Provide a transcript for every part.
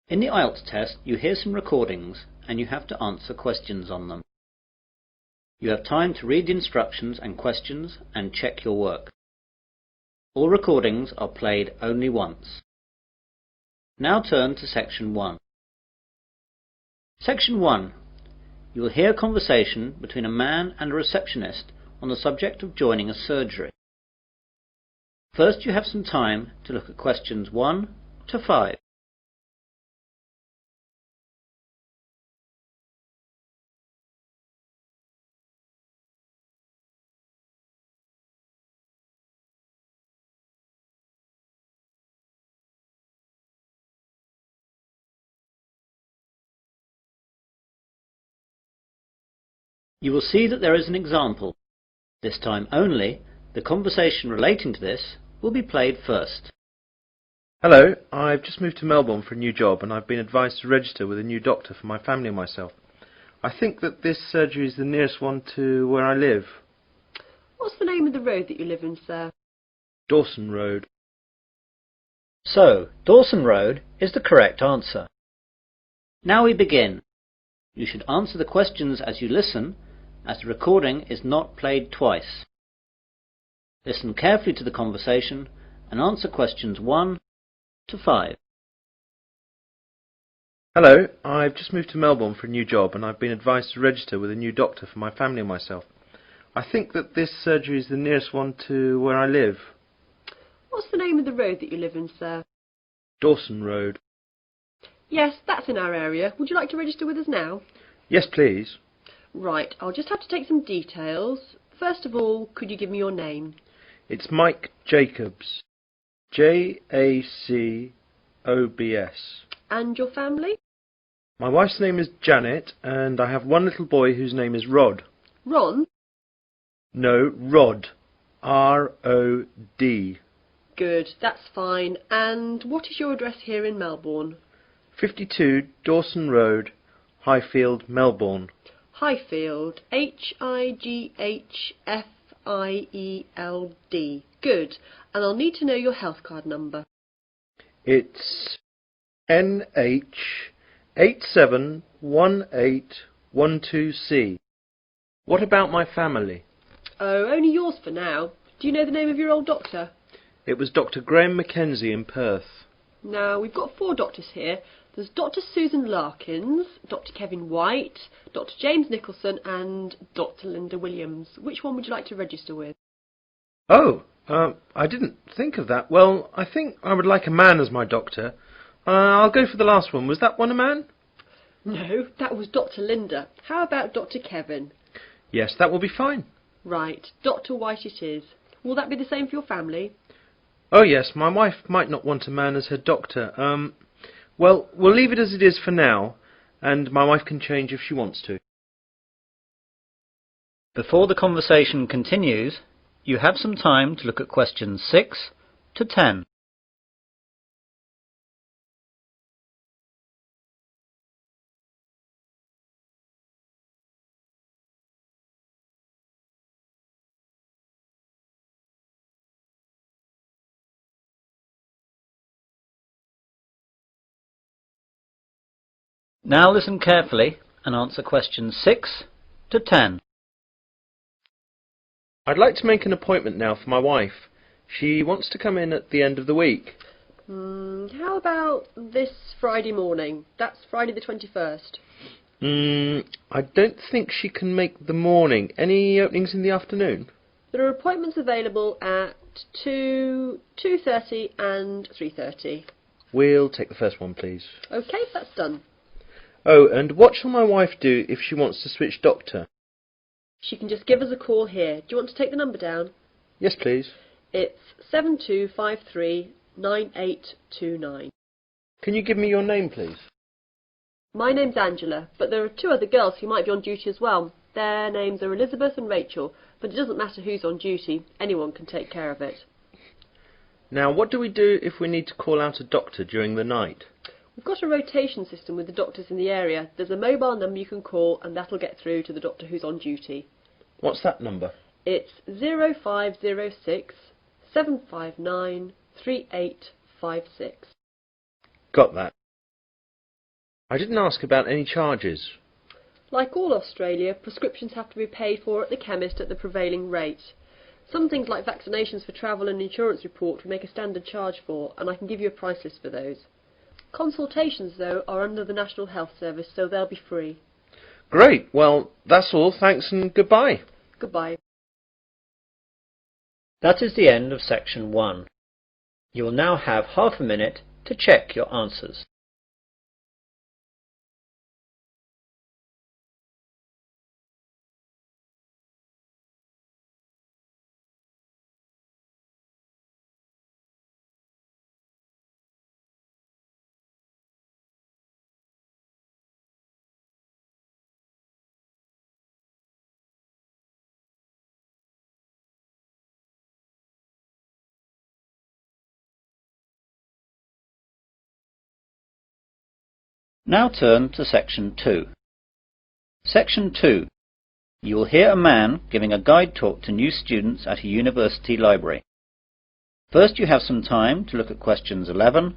In the IELTS test, you hear some recordings and you have to answer questions on them. You have time to read the instructions and questions and check your work. All recordings are played only once. Now turn to Section 1. Section 1. You will hear a conversation between a man and a receptionist on the subject of joining a surgery. First, you have some time to look at questions 1 to 5. You will see that there is an example. This time only, the conversation relating to this will be played first. Hello, I've just moved to Melbourne for a new job and I've been advised to register with a new doctor for my family and myself. I think that this surgery is the nearest one to where I live. What's the name of the road that you live in, sir? Dawson Road. So, Dawson Road is the correct answer. Now we begin. You should answer the questions as you listen, as the recording is not played twice. Listen carefully to the conversation and answer questions 1 to 5. Hello, I've just moved to Melbourne for a new job and I've been advised to register with a new doctor for my family and myself. I think that this surgery is the nearest one to where I live. What's the name of the road that you live in, sir? Dawson Road. Yes, that's in our area. Would you like to register with us now? Yes, please. Right, I'll just have to take some details. First of all, could you give me your name? It's Mike Jacobs. Jacobs. And your family? My wife's name is Janet and I have one little boy whose name is Rod. Ron? No, Rod. R-O-D. Good, that's fine. And what is your address here in Melbourne? 52 Dawson Road, Highfield, Melbourne. Highfield. Highfield. Good. And I'll need to know your health card number. It's NH871812C. What about my family? Oh, only yours for now. Do you know the name of your old doctor? It was Dr. Graham Mackenzie in Perth. Now, we've got 4 doctors here. There's Dr. Susan Larkins, Dr. Kevin White, Dr. James Nicholson and Dr. Linda Williams. Which one would you like to register with? Oh, I didn't think of that. Well, I think I would like a man as my doctor. I'll go for the last one. Was that one a man? No, that was Dr. Linda. How about Dr. Kevin? Yes, that will be fine. Right, Dr. White it is. Will that be the same for your family? Oh yes, my wife might not want a man as her doctor. Well, we'll leave it as it is for now, and my wife can change if she wants to. Before the conversation continues, you have some time to look at questions 6 to 10. Now listen carefully and answer questions 6 to 10. I'd like to make an appointment now for my wife. She wants to come in at the end of the week. How about this Friday morning? That's Friday the 21st. I don't think she can make the morning. Any openings in the afternoon? There are appointments available at 2, 2:30 and 3:30. We'll take the first one, please. OK, that's done. Oh, and what shall my wife do if she wants to switch doctor? She can just give us a call here. Do you want to take the number down? Yes, please. It's 72539829. Can you give me your name, please? My name's Angela, but there are 2 other girls who might be on duty as well. Their names are Elizabeth and Rachel, but it doesn't matter who's on duty. Anyone can take care of it. Now, what do we do if we need to call out a doctor during the night? We've got a rotation system with the doctors in the area. There's a mobile number you can call and that'll get through to the doctor who's on duty. What's that number? It's 0506 759 3856. Got that. I didn't ask about any charges. Like all Australia, prescriptions have to be paid for at the chemist at the prevailing rate. Some things like vaccinations for travel and insurance report we make a standard charge for, and I can give you a price list for those. Consultations, though, are under the National Health Service, so they'll be free. Great. Well, that's all. Thanks and goodbye. Goodbye. That is the end of section 1. You will now have half a minute to check your answers. Now turn to section 2. Section 2. You will hear a man giving a guide talk to new students at a university library. First you have some time to look at questions 11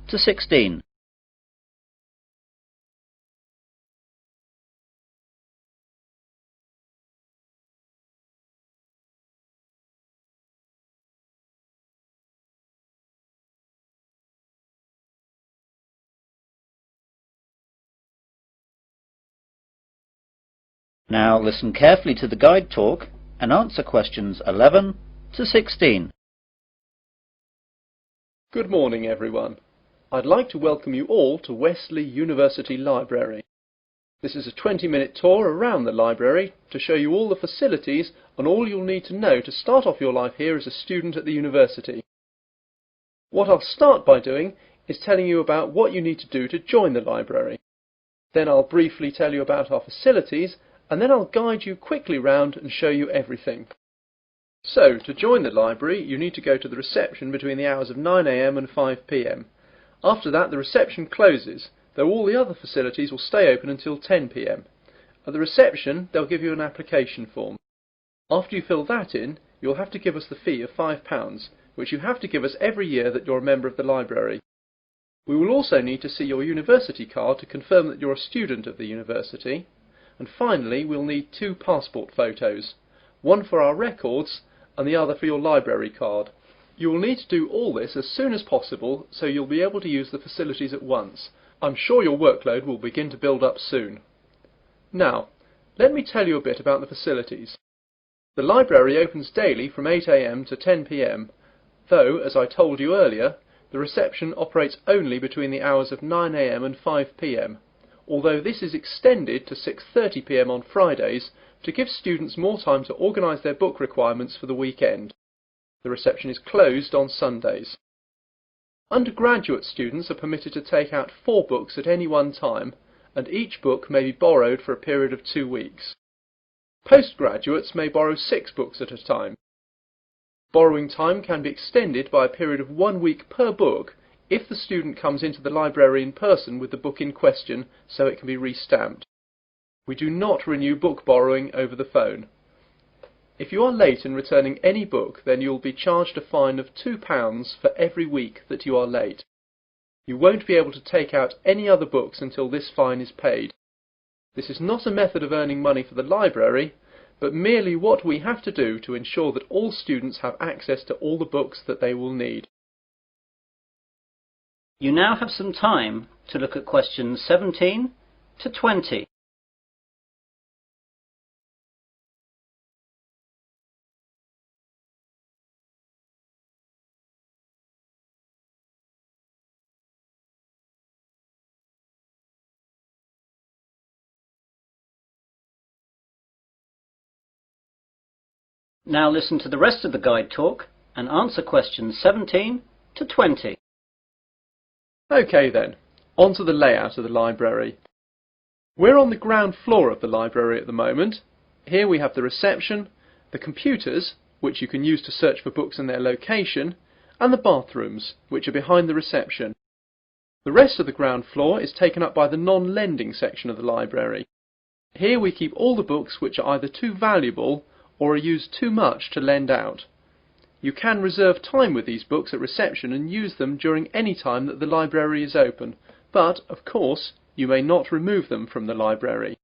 to 16. Now listen carefully to the guide talk and answer questions 11 to 16. Good morning, everyone. I'd like to welcome you all to Wesley University Library. This is a 20-minute tour around the library to show you all the facilities and all you'll need to know to start off your life here as a student at the university. What I'll start by doing is telling you about what you need to do to join the library. Then I'll briefly tell you about our facilities, and then I'll guide you quickly round and show you everything. So, to join the library, you need to go to the reception between the hours of 9 AM and 5 PM. After that, the reception closes, though all the other facilities will stay open until 10 PM. At the reception, they'll give you an application form. After you fill that in, you'll have to give us the fee of £5, which you have to give us every year that you're a member of the library. We will also need to see your university card to confirm that you're a student of the university. And finally, we'll need 2 passport photos, one for our records and the other for your library card. You will need to do all this as soon as possible so you'll be able to use the facilities at once. I'm sure your workload will begin to build up soon. Now, let me tell you a bit about the facilities. The library opens daily from 8 AM to 10 PM, though, as I told you earlier, the reception operates only between the hours of 9 AM and 5 PM. Although this is extended to 6:30 PM on Fridays to give students more time to organise their book requirements for the weekend. The reception is closed on Sundays. Undergraduate students are permitted to take out 4 books at any one time, and each book may be borrowed for a period of 2 weeks. Postgraduates may borrow 6 books at a time. Borrowing time can be extended by a period of 1 week per book if the student comes into the library in person with the book in question so it can be re-stamped. We do not renew book borrowing over the phone. If you are late in returning any book, then you will be charged a fine of £2 for every week that you are late. You won't be able to take out any other books until this fine is paid. This is not a method of earning money for the library, but merely what we have to do to ensure that all students have access to all the books that they will need. You now have some time to look at questions 17 to 20. Now listen to the rest of the guide talk and answer questions 17 to 20. OK then, on to the layout of the library. We're on the ground floor of the library at the moment. Here we have the reception, the computers, which you can use to search for books and their location, and the bathrooms, which are behind the reception. The rest of the ground floor is taken up by the non-lending section of the library. Here we keep all the books which are either too valuable or are used too much to lend out. You can reserve time with these books at reception and use them during any time that the library is open, but, of course, you may not remove them from the library.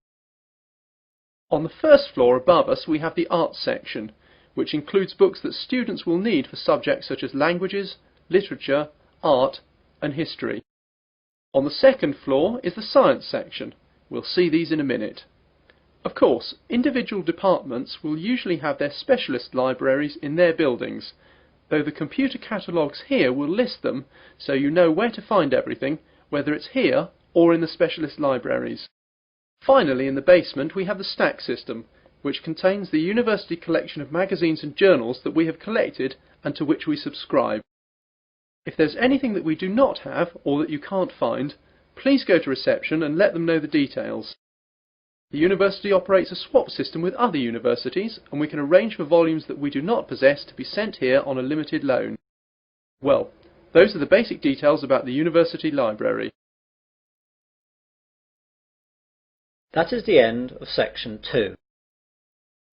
On the first floor above us we have the Arts section, which includes books that students will need for subjects such as languages, literature, art and history. On the second floor is the Science section. We'll see these in a minute. Of course, individual departments will usually have their specialist libraries in their buildings, though the computer catalogues here will list them so you know where to find everything, whether it's here or in the specialist libraries. Finally, in the basement we have the stack system, which contains the university collection of magazines and journals that we have collected and to which we subscribe. If there's anything that we do not have or that you can't find, please go to reception and let them know the details. The university operates a swap system with other universities, and we can arrange for volumes that we do not possess to be sent here on a limited loan. Well, those are the basic details about the university library. That is the end of section 2.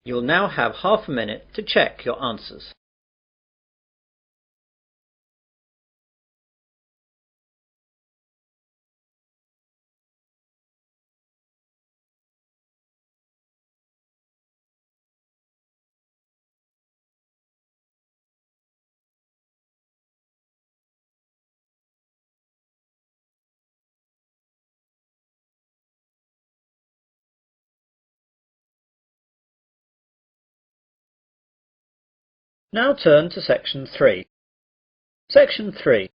You'll now have half a minute to check your answers. Now turn to section 3. Section 3.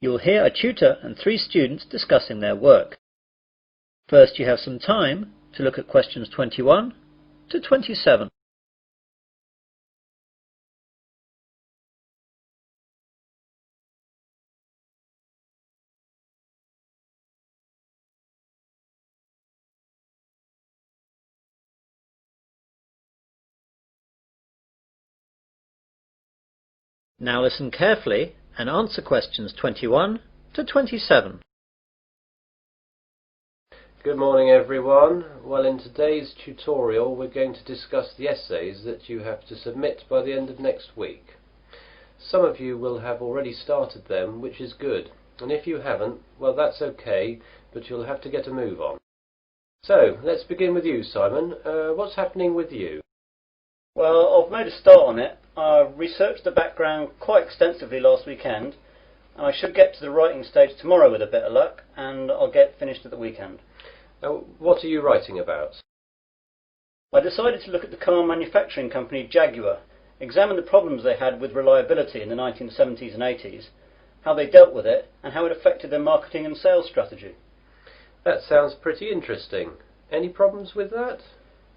You will hear a tutor and 3 students discussing their work. First, you have some time to look at questions 21 to 27. Now listen carefully and answer questions 21 to 27. Good morning everyone. Well, in today's tutorial we're going to discuss the essays that you have to submit by the end of next week. Some of you will have already started them, which is good, and if you haven't, well that's okay, but you'll have to get a move on. So, let's begin with you, Simon. What's happening with you? Well, I've made a start on it. I researched the background quite extensively last weekend, and I should get to the writing stage tomorrow with a bit of luck, and I'll get finished at the weekend. What are you writing about? I decided to look at the car manufacturing company Jaguar, examine the problems they had with reliability in the 1970s and 80s, how they dealt with it, and how it affected their marketing and sales strategy. That sounds pretty interesting. Any problems with that?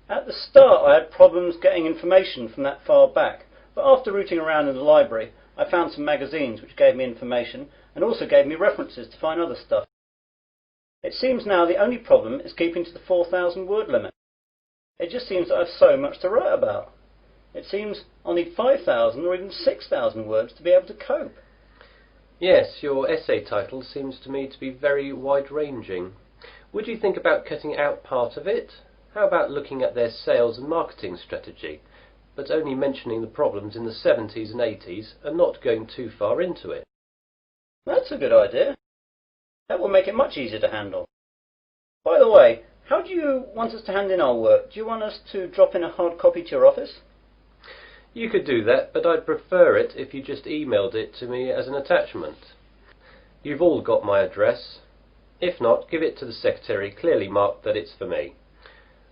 At the start I had problems getting information from that far back, but after rooting around in the library I found some magazines which gave me information and also gave me references to find other stuff. It seems now the only problem is keeping to the 4,000 word limit. It just seems that I have so much to write about. It seems I'll need 5,000 or even 6,000 words to be able to cope. Yes, your essay title seems to me to be very wide-ranging. Would you think about cutting out part of it? How about looking at their sales and marketing strategy, but only mentioning the problems in the 70s and 80s and not going too far into it? That's a good idea. That will make it much easier to handle. By the way, how do you want us to hand in our work? Do you want us to drop in a hard copy to your office? You could do that, but I'd prefer it if you just emailed it to me as an attachment. You've all got my address. If not, give it to the secretary, clearly marked that it's for me.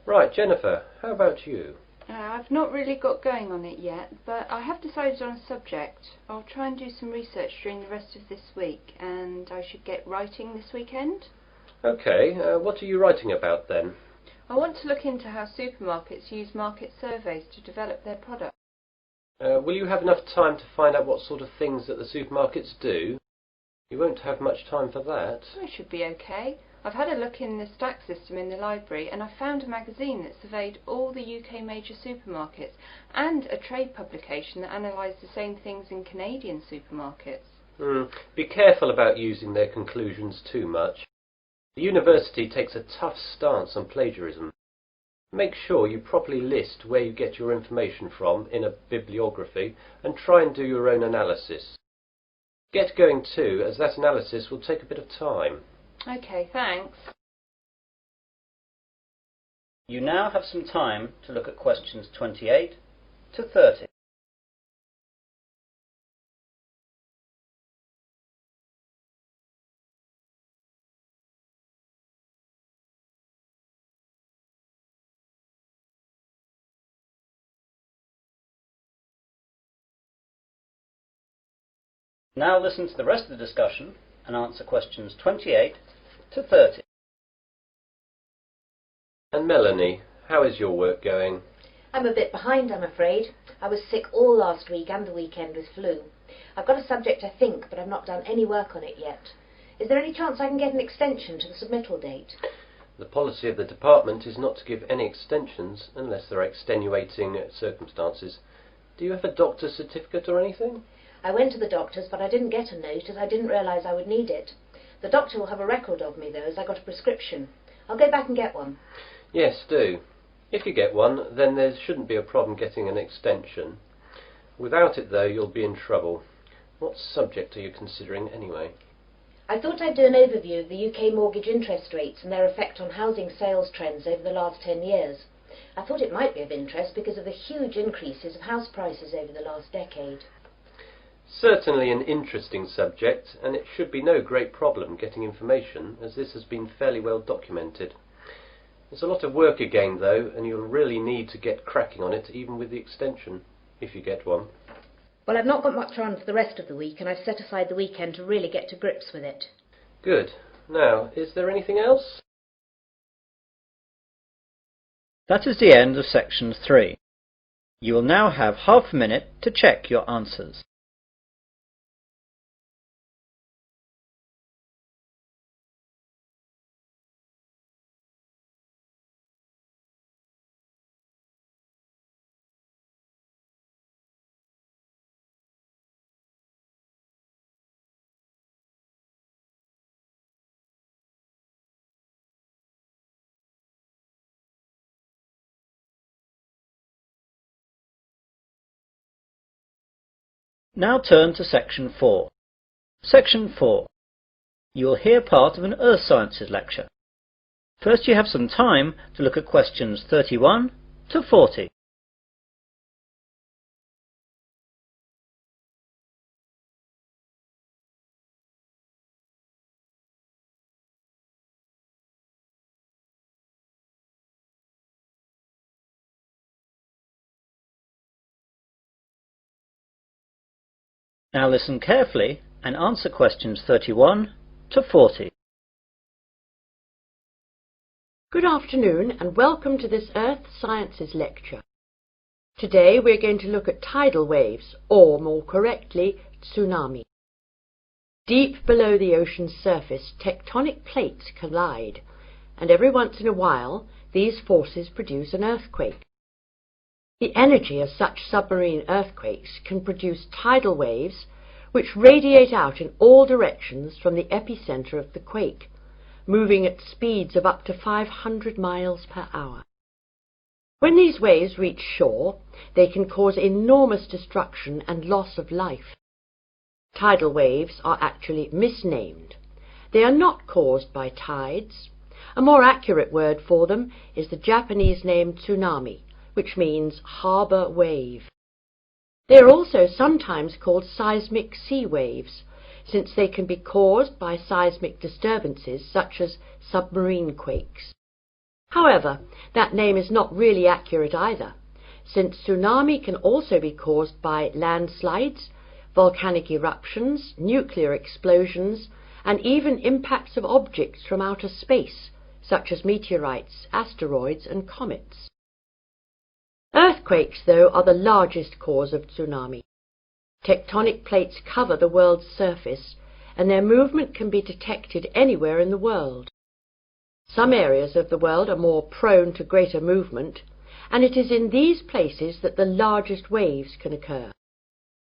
Right, Jennifer, how about you? I've not really got going on it yet, but I have decided on a subject. I'll try and do some research during the rest of this week, and I should get writing this weekend. Okay, what are you writing about then? I want to look into how supermarkets use market surveys to develop their products. Will you have enough time to find out what sort of things that the supermarkets do? You won't have much time for that. It should be okay. I've had a look in the stack system in the library and I found a magazine that surveyed all the UK major supermarkets and a trade publication that analysed the same things in Canadian supermarkets. Be careful about using their conclusions too much. The university takes a tough stance on plagiarism. Make sure you properly list where you get your information from in a bibliography and try and do your own analysis. Get going too, as that analysis will take a bit of time. Okay, thanks. You now have some time to look at questions 28 to 30. Now listen to the rest of the discussion and answer questions 28 to 30. And Melanie, how is your work going? I'm a bit behind, I'm afraid. I was sick all last week and the weekend with flu. I've got a subject, I think, but I've not done any work on it yet. Is there any chance I can get an extension to the submittal date? The policy of the department is not to give any extensions unless there are extenuating circumstances. Do you have a doctor's certificate or anything? I went to the doctor's, but I didn't get a note as I didn't realise I would need it. The doctor will have a record of me, though, as I got a prescription. I'll go back and get one. Yes, do. If you get one, then there shouldn't be a problem getting an extension. Without it, though, you'll be in trouble. What subject are you considering, anyway? I thought I'd do an overview of the UK mortgage interest rates and their effect on housing sales trends over the last 10 years. I thought it might be of interest because of the huge increases of house prices over the last decade. Certainly an interesting subject, and it should be no great problem getting information, as this has been fairly well documented. There's a lot of work again, though, and you'll really need to get cracking on it, even with the extension, if you get one. Well, I've not got much on for the rest of the week, and I've set aside the weekend to really get to grips with it. Good. Now, is there anything else? That is the end of section 3. You will now have half a minute to check your answers. Now turn to section 4. Section 4. You will hear part of an Earth Sciences lecture. First you have some time to look at questions 31 to 40. Now listen carefully and answer questions 31 to 40. Good afternoon and welcome to this Earth Sciences lecture. Today we're going to look at tidal waves, or more correctly, tsunami. Deep below the ocean's surface, tectonic plates collide, and every once in a while these forces produce an earthquake. The energy of such submarine earthquakes can produce tidal waves which radiate out in all directions from the epicenter of the quake, moving at speeds of up to 500 miles per hour. When these waves reach shore, they can cause enormous destruction and loss of life. Tidal waves are actually misnamed. They are not caused by tides. A more accurate word for them is the Japanese name tsunami, which means harbour wave. They are also sometimes called seismic sea waves, since they can be caused by seismic disturbances such as submarine quakes. However, that name is not really accurate either, since tsunami can also be caused by landslides, volcanic eruptions, nuclear explosions, and even impacts of objects from outer space, such as meteorites, asteroids, and comets. Earthquakes, though, are the largest cause of tsunami. Tectonic plates cover the world's surface, and their movement can be detected anywhere in the world. Some areas of the world are more prone to greater movement, and it is in these places that the largest waves can occur.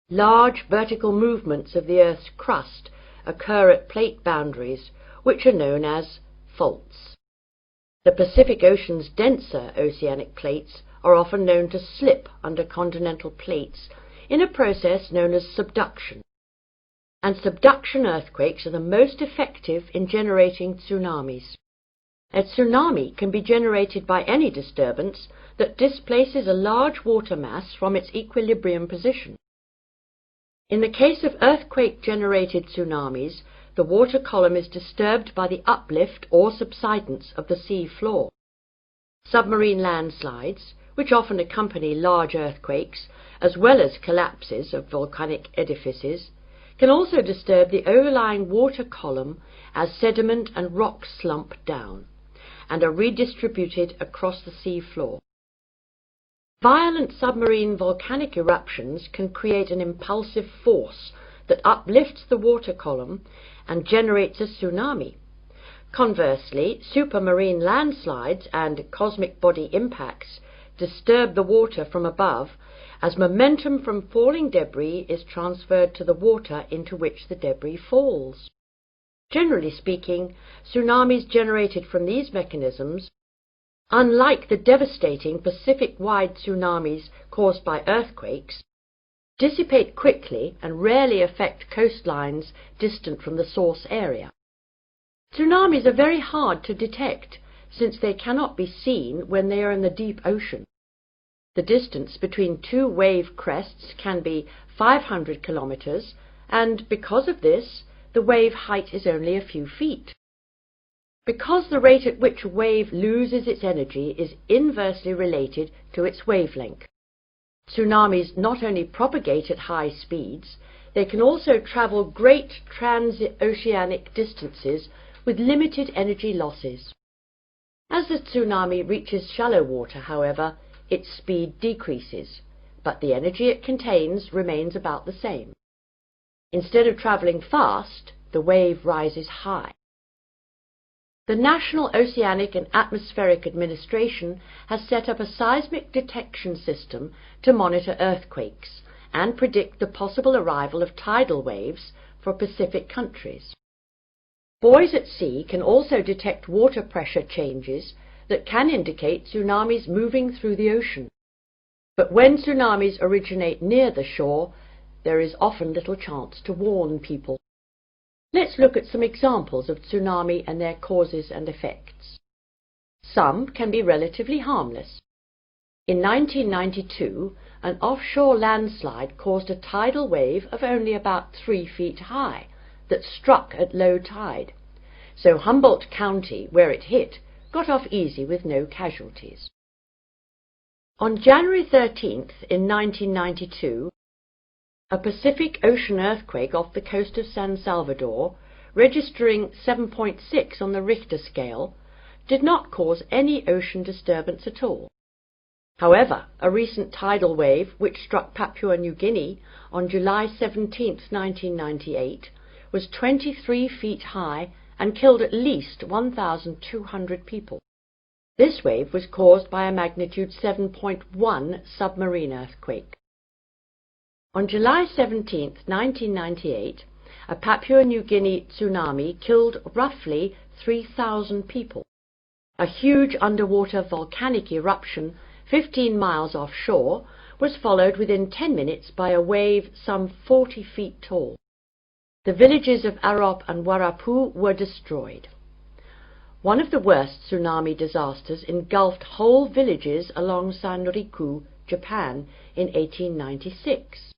Large vertical movements of the Earth's crust occur at plate boundaries, which are known as faults. The Pacific Ocean's denser oceanic plates are often known to slip under continental plates in a process known as subduction. and subduction earthquakes are the most effective in generating tsunamis. A tsunami can be generated by any disturbance that displaces a large water mass from its equilibrium position. In the case of earthquake-generated tsunamis, the water column is disturbed by the uplift or subsidence of the sea floor. Submarine landslides, which often accompany large earthquakes, as well as collapses of volcanic edifices, can also disturb the overlying water column as sediment and rocks slump down and are redistributed across the sea floor. Violent submarine volcanic eruptions can create an impulsive force that uplifts the water column and generates a tsunami. Conversely, supermarine landslides and cosmic body impacts disturb the water from above as momentum from falling debris is transferred to the water into which the debris falls. Generally speaking, tsunamis generated from these mechanisms, unlike the devastating Pacific-wide tsunamis caused by earthquakes, dissipate quickly and rarely affect coastlines distant from the source area. Tsunamis are very hard to detect since they cannot be seen when they are in the deep ocean. The distance between two wave crests can be 500 kilometers, and because of this, the wave height is only a few feet. Because the rate at which a wave loses its energy is inversely related to its wavelength. Tsunamis not only propagate at high speeds, they can also travel great transoceanic distances with limited energy losses. As the tsunami reaches shallow water, however, its speed decreases, but the energy it contains remains about the same. Instead of travelling fast, the wave rises high. The National Oceanic and Atmospheric Administration has set up a seismic detection system to monitor earthquakes and predict the possible arrival of tidal waves for Pacific countries. Buoys at sea can also detect water pressure changes that can indicate tsunamis moving through the ocean. But when tsunamis originate near the shore, there is often little chance to warn people. Let's look at some examples of tsunami and their causes and effects. Some can be relatively harmless. In 1992, an offshore landslide caused a tidal wave of only about 3 feet high that struck at low tide, so Humboldt County, where it hit, got off easy with no casualties. On January 13th in 1992, a Pacific Ocean earthquake off the coast of San Salvador, registering 7.6 on the Richter scale, did not cause any ocean disturbance at all. However, a recent tidal wave which struck Papua New Guinea on July 17, 1998, was 23 feet high and killed at least 1,200 people. This wave was caused by a magnitude 7.1 submarine earthquake. On July 17, 1998, a Papua New Guinea tsunami killed roughly 3,000 people. A huge underwater volcanic eruption 15 miles offshore was followed within 10 minutes by a wave some 40 feet tall. The villages of Arop and Warapu were destroyed. One of the worst tsunami disasters engulfed whole villages along Sanriku, Japan, in 1896.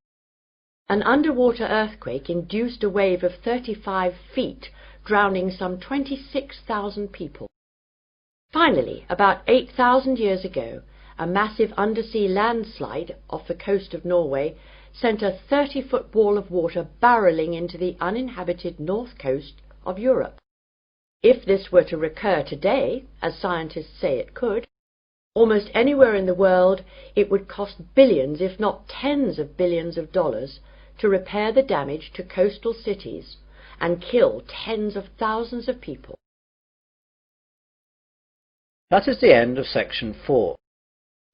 An underwater earthquake induced a wave of 35 feet, drowning some 26,000 people. Finally, about 8,000 years ago, a massive undersea landslide off the coast of Norway sent a 30-foot wall of water barreling into the uninhabited north coast of Europe. If this were to recur today, as scientists say it could, almost anywhere in the world it would cost billions, if not tens of billions of dollars, to repair the damage to coastal cities and kill tens of thousands of people. That is the end of section 4.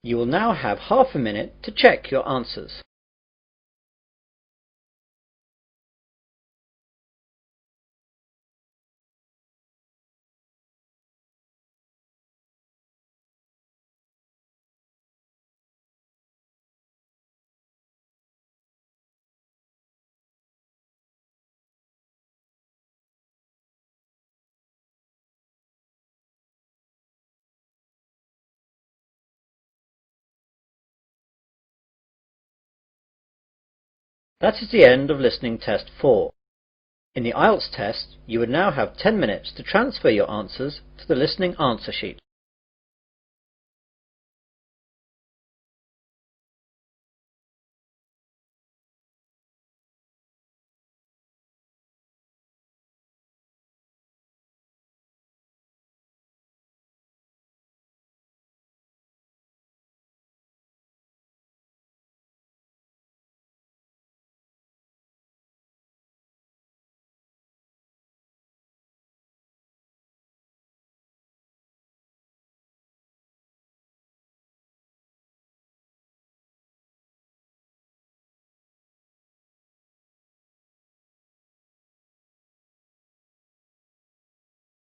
You will now have half a minute to check your answers. That is the end of listening test 4. In the IELTS test, you would now have 10 minutes to transfer your answers to the listening answer sheet.